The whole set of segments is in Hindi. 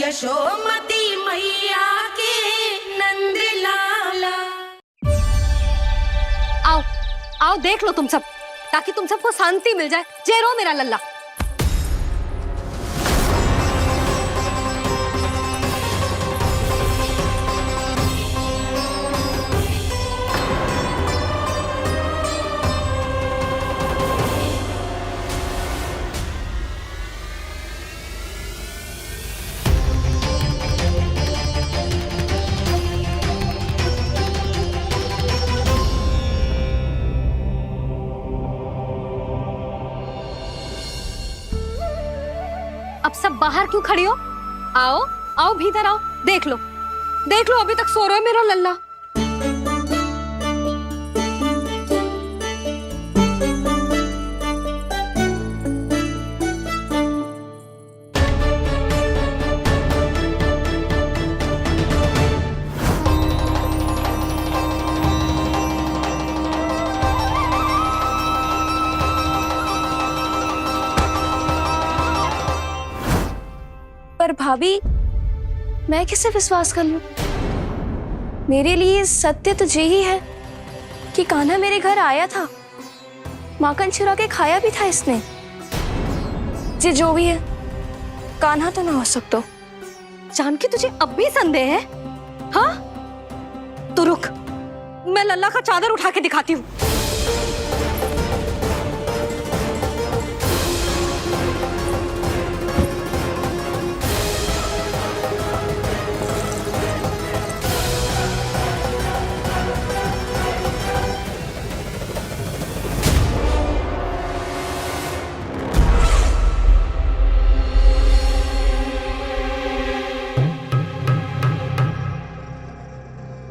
यशोमती मैया के नंद लाला। आओ आओ देख लो तुम सब, ताकि तुम सबको शांति मिल जाए। जय रो मेरा लल्ला। अब सब बाहर क्यों खड़ी हो? आओ आओ भीतर आओ, देख लो अभी तक सो रहा है मेरा लल्ला। पर भाभी, मैं किसे विश्वास कर लूं? मेरे लिए सत्य तो यही है कि कान्हा मेरे घर आया था, माखन चुरा के खाया भी था इसने। ये जो भी है, कान्हा तो ना हो सकता। जानकी तुझे अब भी संदेह है? हाँ तो रुक, मैं लल्ला का चादर उठा के दिखाती हूँ।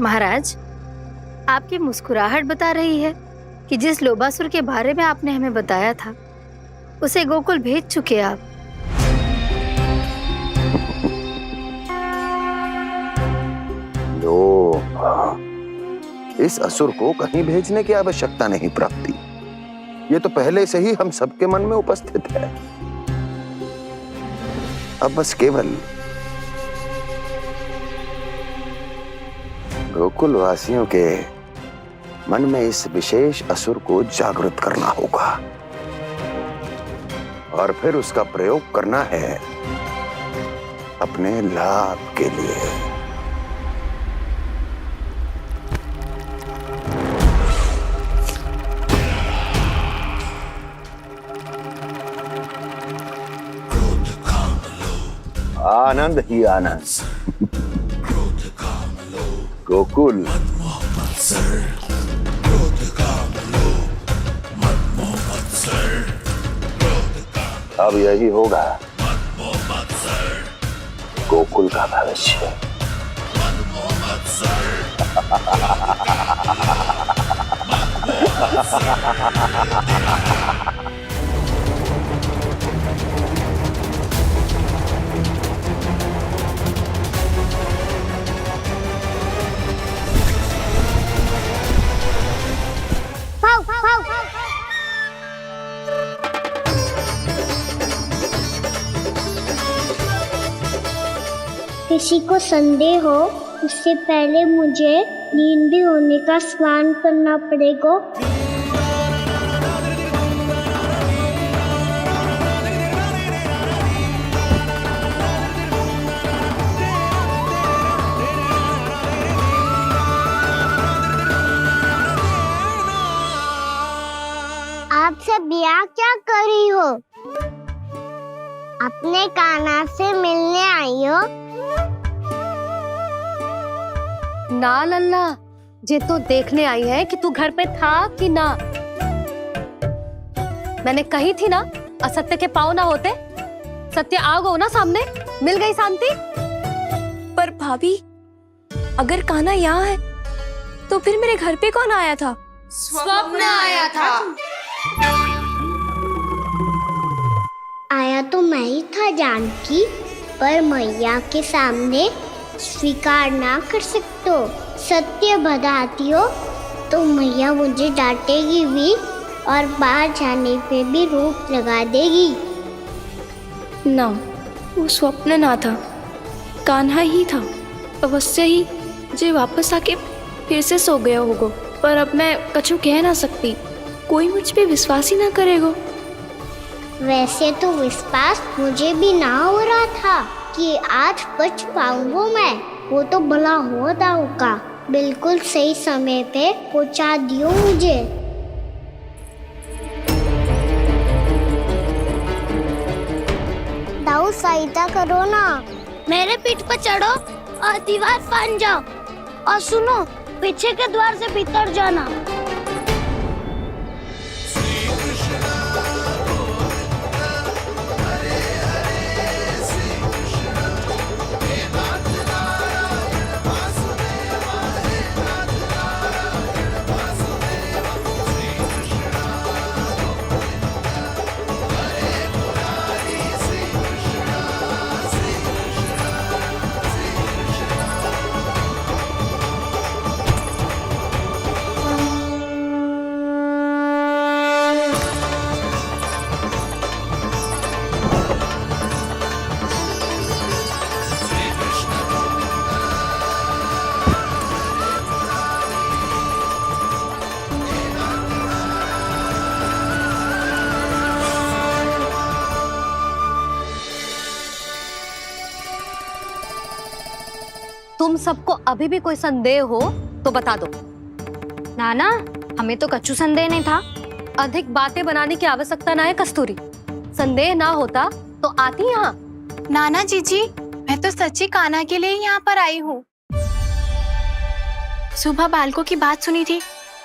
महाराज, आपकी मुस्कुराहट बता रही है कि जिस लोबासुर के बारे में आपने हमें बताया था, उसे गोकुल भेज चुके आप। इस असुर को कहीं भेजने की आवश्यकता नहीं प्राप्ति। ये तो पहले से ही हम सबके मन में उपस्थित है। अब बस केवल गोकुल वासियों के मन में इस विशेष असुर को जागृत करना होगा और फिर उसका प्रयोग करना है अपने लाभ के लिए। आनंद ही आनंद। गोकुल अब यही होगा गोकुल का भविष्य। किसी को संदेह हो, उससे पहले मुझे नींद भी होने का स्नान करना पड़ेगा। आप सब यहाँ क्या कर रही हो? अपने कान्हा से मिलने आई हो? ना लल्ला, जे तो देखने आई है कि तू घर पे था कि ना। मैंने कही थी ना, असत्य के पांव ना होते। सत्य आ गो ना सामने, मिल गई शांति। पर भाभी, अगर कान्हा यहाँ है तो फिर मेरे घर पे कौन आया था? स्वप्न आया था। आया तो मैं ही था जानकी, पर मैया के सामने स्वीकार ना कर सकते हो। सत्य बताती हो तो मैया मुझे डांटेगी भी और बाहर जाने पे भी रोक लगा देगी। ना, वो स्वप्न ना था। कान्हा ही था। अवश्य ही जे वापस आके फिर से सो गया होगा, पर अब मैं कछु कह ना सकती। कोई मुझ पे विश्वास ही ना करेगा। वैसे तो विश्वास मुझे भी ना हो रहा था कि आज बच पाऊंगा मैं। वो तो भला हो दाऊ का, बिल्कुल सही समय पे पहुंचा दियो मुझे। दाऊ सहायता करो ना। मेरे पीठ पर चढ़ो और दीवार फांद जाओ, और सुनो, पीछे के द्वार से भीतर जाना। तुम सबको अभी भी कोई संदेह हो तो बता दो। नाना, हमें तो कच्चू संदेह नहीं था। अधिक बातें बनाने की आवश्यकता ना है कस्तूरी। संदेह ना होता तो आती यहाँ। नाना जीजी, मैं तो सच्ची कान्हा के लिए ही यहाँ पर आई हूँ। सुबह बालकों की बात सुनी थी,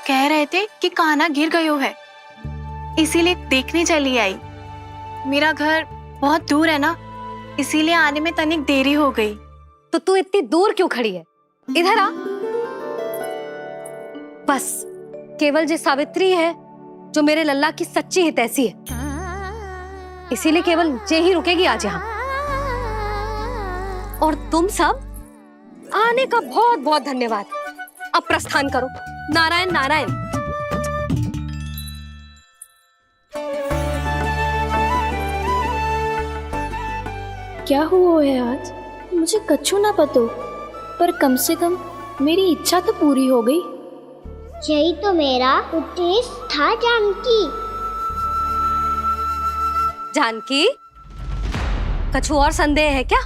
कह रहे थे कि कान्हा गिर गयो है, इसीलिए देखने चली आई। मेरा घर बहुत दूर है ना, इसीलिए आने में तनिक देरी हो गई। तो तू इतनी दूर क्यों खड़ी है? इधर आ। बस केवल जे सावित्री है जो मेरे लल्ला की सच्ची हितैषी है, इसीलिए केवल जे ही रुकेगी आज यहाँ। और तुम सब आने का बहुत बहुत धन्यवाद। अब प्रस्थान करो। नारायण नारायण। क्या हुआ है आज? मुझे कछु ना पतो, पर कम से कम मेरी इच्छा तो पूरी हो गई। यही तो मेरा उद्देश्य था जानकी। जानकी, कछु और संदेह है क्या?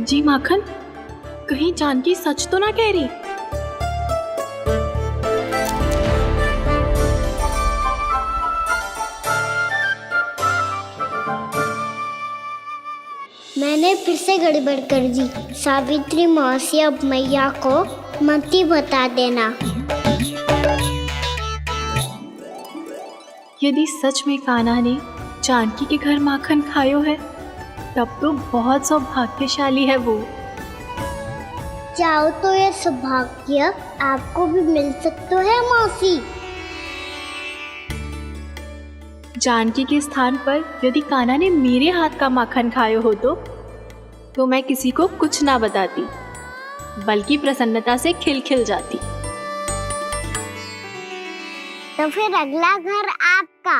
जी माखन, कहीं जानकी सच तो ना कह रही? मैंने फिर से गड़बड़ कर दी। सावित्री मौसी अब मैया को मत ही बता देना। यदि सच में कान्हा ने जानकी के घर माखन खायो है, तब तो बहुत सौभाग्यशाली है वो। चाहो तो ये सौभाग्य आपको भी मिल सकता है मौसी। जानकी के स्थान पर यदि कान्हा ने मेरे हाथ का माखन खायो हो तो मैं किसी को कुछ ना बताती, बल्कि प्रसन्नता से खिलखिल जाती। तो फिर अगला घर आपका।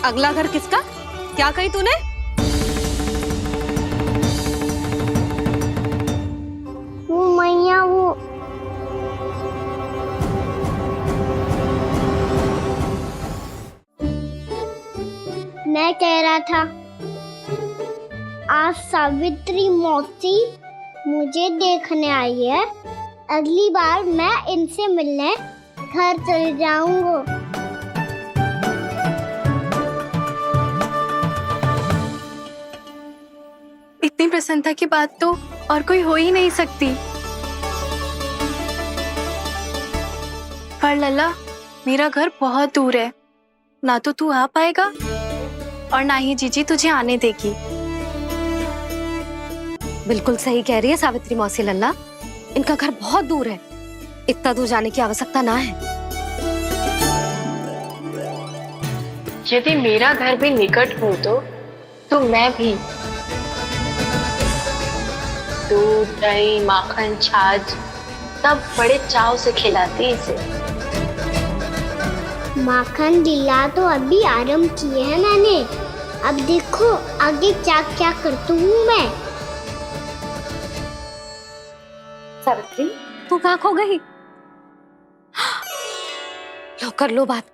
अगला घर किसका? क्या कही तूने? वो मैया, वो मैं कह रहा था, आज सावित्री मौसी मुझे देखने आई है। अगली बार मैं इनसे मिलने घर चले जाऊंगा। इतनी प्रसन्नता की बात तो और कोई हो ही नहीं सकती। पर लल्ला, मेरा घर बहुत दूर है, ना तो तू आ पाएगा और ना ही जीजी तुझे आने देगी। बिल्कुल सही कह रही है सावित्री मौसी लल्ला, इनका घर बहुत दूर है, इतना दूर जाने की आवश्यकता ना है। यदि मेरा घर भी निकट हो तो मैं भी दूध, दही, माखन, छाछ सब बड़े चाव से खिलाती है इसे। माखन दिला तो अभी आरंभ किए हैं मैंने, अब देखो आगे क्या क्या करती हूँ मैं। सावित्री, तू कहाँ खो गई? लो कर लो बात,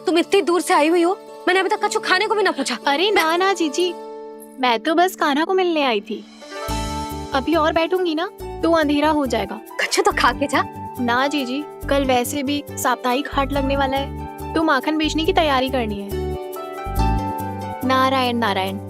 तुम इतनी दूर से आई हुई हो, मैंने अभी तक कछु खाने को भी ना पूछा। अरे ना ना जीजी, मैं तो बस कान्हा को मिलने आई थी। अभी और बैठूंगी ना तो अंधेरा हो जाएगा। कछु तो खा के जा। ना जीजी, कल वैसे भी साप्ताहिक हाट लगने वाला है तो माखन बेचने की तैयारी करनी है। नारायण नारायण।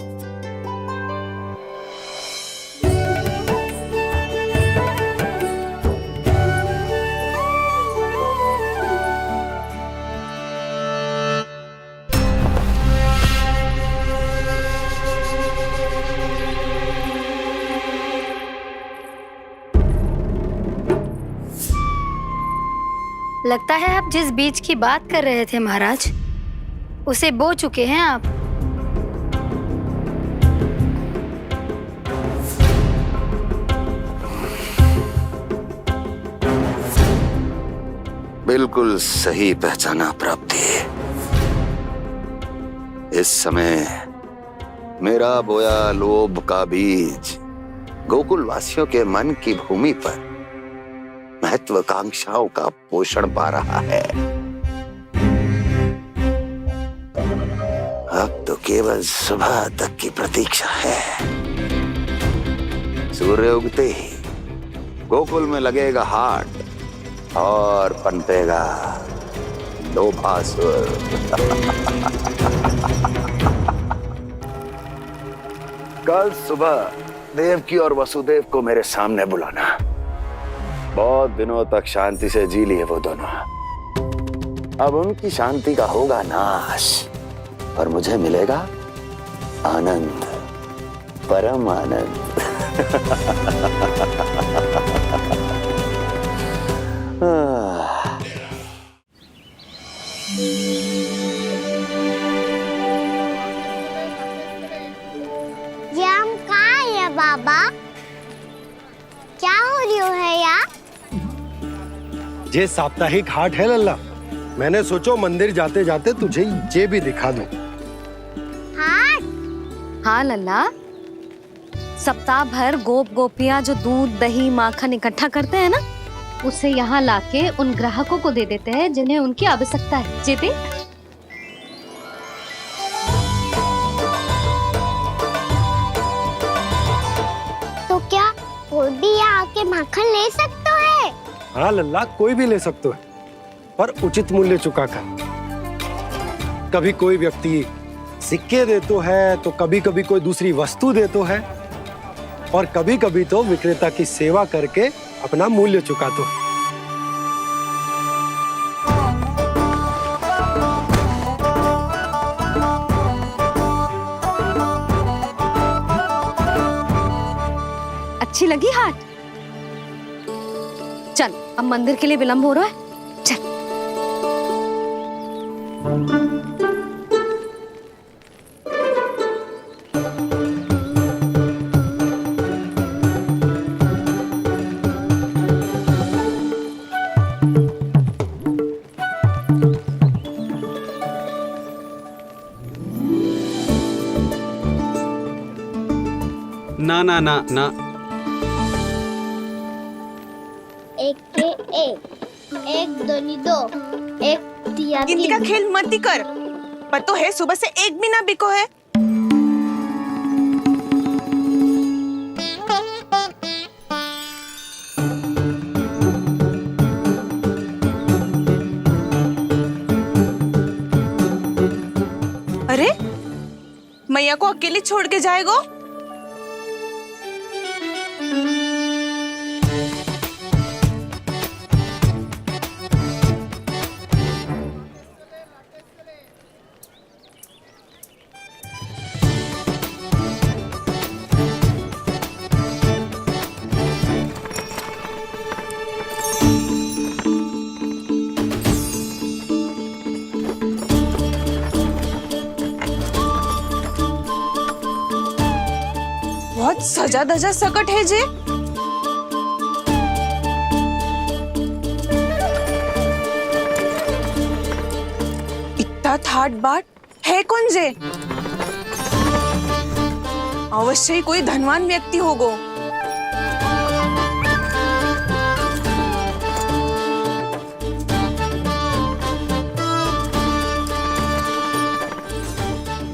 लगता है आप जिस बीज की बात कर रहे थे महाराज, उसे बो चुके हैं आप। बिल्कुल सही पहचाना प्राप्ति। इस समय मेरा बोया लोभ का बीज गोकुल वासियों के मन की भूमि पर महत्वाकांक्षाओं का पोषण पा रहा है। अब तो केवल सुबह तक की प्रतीक्षा है। सूर्य उगते ही गोकुल में लगेगा हाट और पनपेगा लोभासुर। कल सुबह देवकी और वसुदेव को मेरे सामने बुलाना। बहुत दिनों तक शांति से जी लिए वो दोनों, अब उनकी शांति का होगा नाश और मुझे मिलेगा आनंद, परम आनंद। ये हम कहाँ है बाबा? क्या हो रही है यार? ये साप्ताहिक हाट है लल्ला, मैंने सोचो मंदिर जाते जाते तुझे ये भी दिखा दूं। हाट? हाँ लल्ला, सप्ताह भर गोप गोपियां जो दूध दही माखन इकट्ठा करते हैं ना, उसे यहाँ लाके उन ग्राहकों को दे देते हैं जिन्हें उनकी आवश्यकता है। जीती तो क्या कोई भी यहाँ आके माखन ले सकता है? हाँ लल्ला, कोई भी ले सकते है, पर उचित मूल्य चुकाकर। कभी कोई व्यक्ति सिक्के दे तो है, तो कभी कभी कोई दूसरी वस्तु दे तो है, और कभी कभी तो विक्रेता की सेवा करके अपना मूल्य चुका तो है। अच्छी लगी हाट? चल, अब मंदिर के लिए विलंब हो रहा है, चल। ना ना ना ना, एक के एक दोनी दो, एक दिया गिनती का खेल मत ही कर, पर तो है सुबह से एक भी ना बिको है। अरे मैया को अकेले छोड़ के जाएगो? बहुत सजा धजा सकट है जे। थाट बाट है कौन जे? अवश्य ही कोई धनवान व्यक्ति होगो।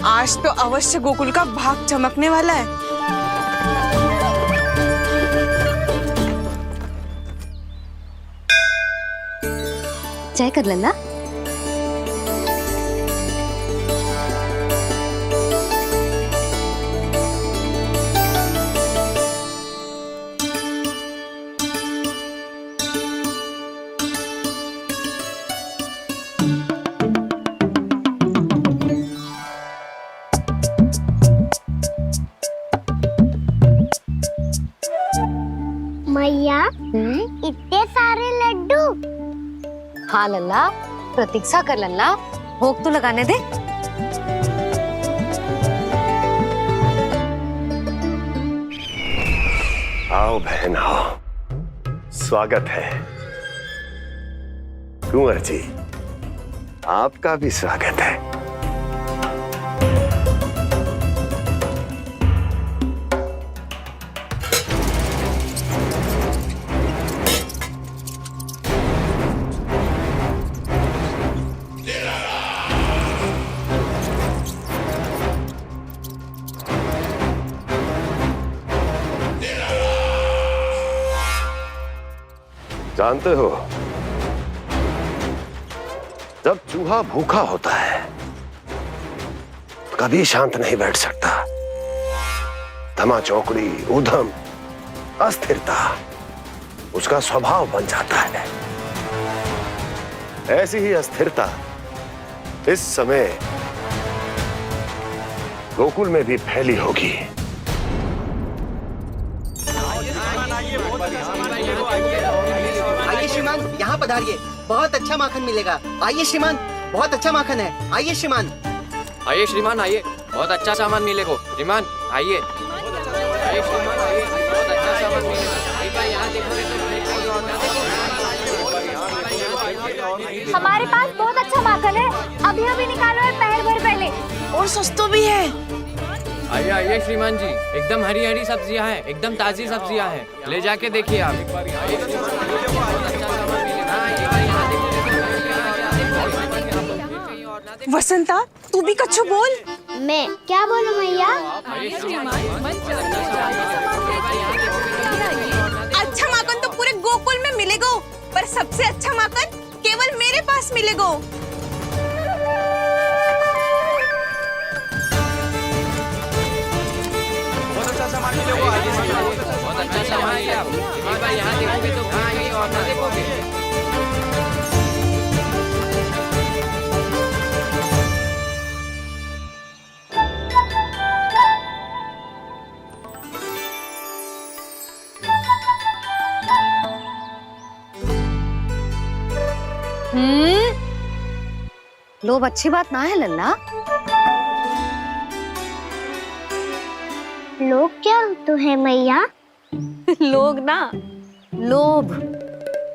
आज तो अवश्य गोकुल का भाग चमकने वाला है। चाय कर लल्ला। मैया इतने सारे लड्डू। हाँ लल्ला, प्रतीक्षा कर लल्ला, भोग तो लगाने दे। आओ बहन आओ, स्वागत है। कुंवर जी, आपका भी स्वागत है। जानते हो, जब चूहा भूखा होता है तो कभी शांत नहीं बैठ सकता। धमा चौकड़ी, उधम, अस्थिरता उसका स्वभाव बन जाता है। ऐसी ही अस्थिरता इस समय गोकुल में भी फैली होगी। आइए श्रीमान, यहाँ पधारिए, बहुत अच्छा माखन मिलेगा। आइए श्रीमान, बहुत अच्छा माखन है। आइए श्रीमान। आइए श्रीमान, आइए, बहुत अच्छा सामान मिलेगा। श्रीमान आइए, आइए श्रीमान, आइए, बहुत अच्छा सामान मिलेगा। एक बार यहाँ देखो। हमारे पास बहुत अच्छा माखन है, अभी अभी निकालो है, पहर भर पहले। और सस्तो भी है। आइए आइए श्रीमान जी, एकदम हरी हरी सब्जियां हैं, एकदम ताजी सब्जियां हैं, ले जाके देखिए आप। वसंता, तू भी कछु बोल। मैं क्या बोलूं मैया? अच्छा माखन तो पूरे गोकुल में मिलेगा, पर सबसे अच्छा माखन केवल मेरे पास मिलेगा। बहुत अच्छा सामान मिलेगा। एक बार यहाँ देखोगे तो कहीं और ना देखोगे। लोभ अच्छी बात ना है लल्ला। लोग क्या तो है मैया? लोग ना, लोभ।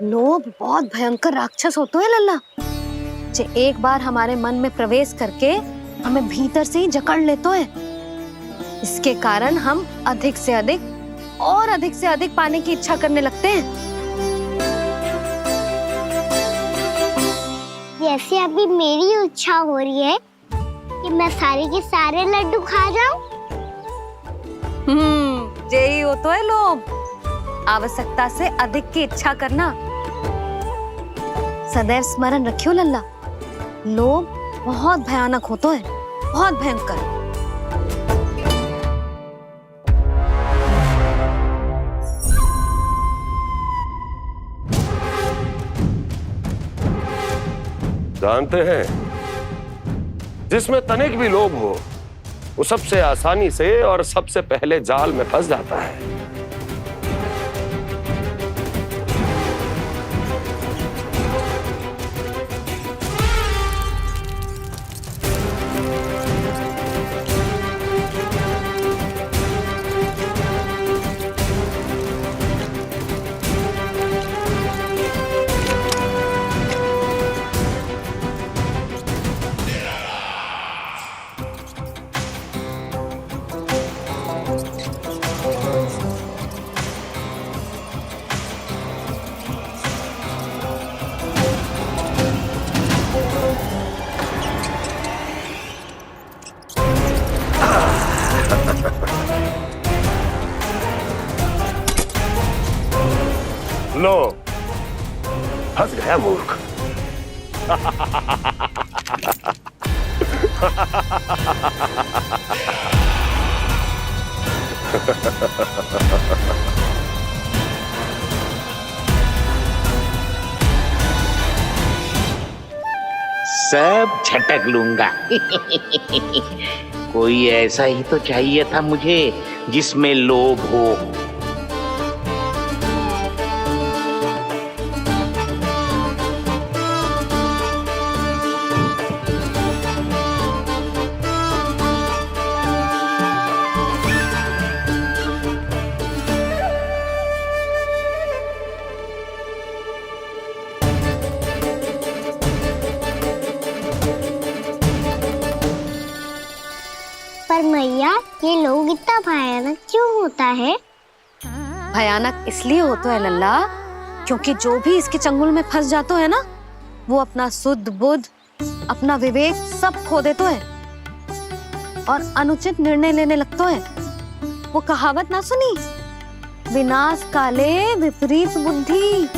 लोभ बहुत भयंकर राक्षस होता है लल्ला, जो एक बार हमारे मन में प्रवेश करके हमें भीतर से ही जकड़ लेता है। इसके कारण हम अधिक से अधिक और अधिक से अधिक पाने की इच्छा करने लगते हैं। जैसे अभी मेरी इच्छा हो रही है कि मैं सारे के सारे लड्डू खा जाऊं। यही होता है लोभ, आवश्यकता से अधिक की इच्छा करना। सदैव स्मरण रखियो लल्ला, लोभ बहुत भयानक होता है, बहुत भयंकर। जानते हैं, जिसमें तनिक भी लोभ हो वो सबसे आसानी से और सबसे पहले जाल में फंस जाता है। लो, फंस गया मूर्ख। सब झटक लूंगा। कोई ऐसा ही तो चाहिए था मुझे जिसमें लोभ हो। पर मैया, ये लोग इतना भयानक क्यों होता है? भयानक इसलिए होता है लल्ला, क्योंकि जो भी इसके चंगुल में फंस जातो है ना, वो अपना शुद्ध बुद्ध, अपना विवेक सब खो देतो है और अनुचित निर्णय लेने लगतो है। वो कहावत ना सुनी, विनाश काले विपरीत बुद्धि।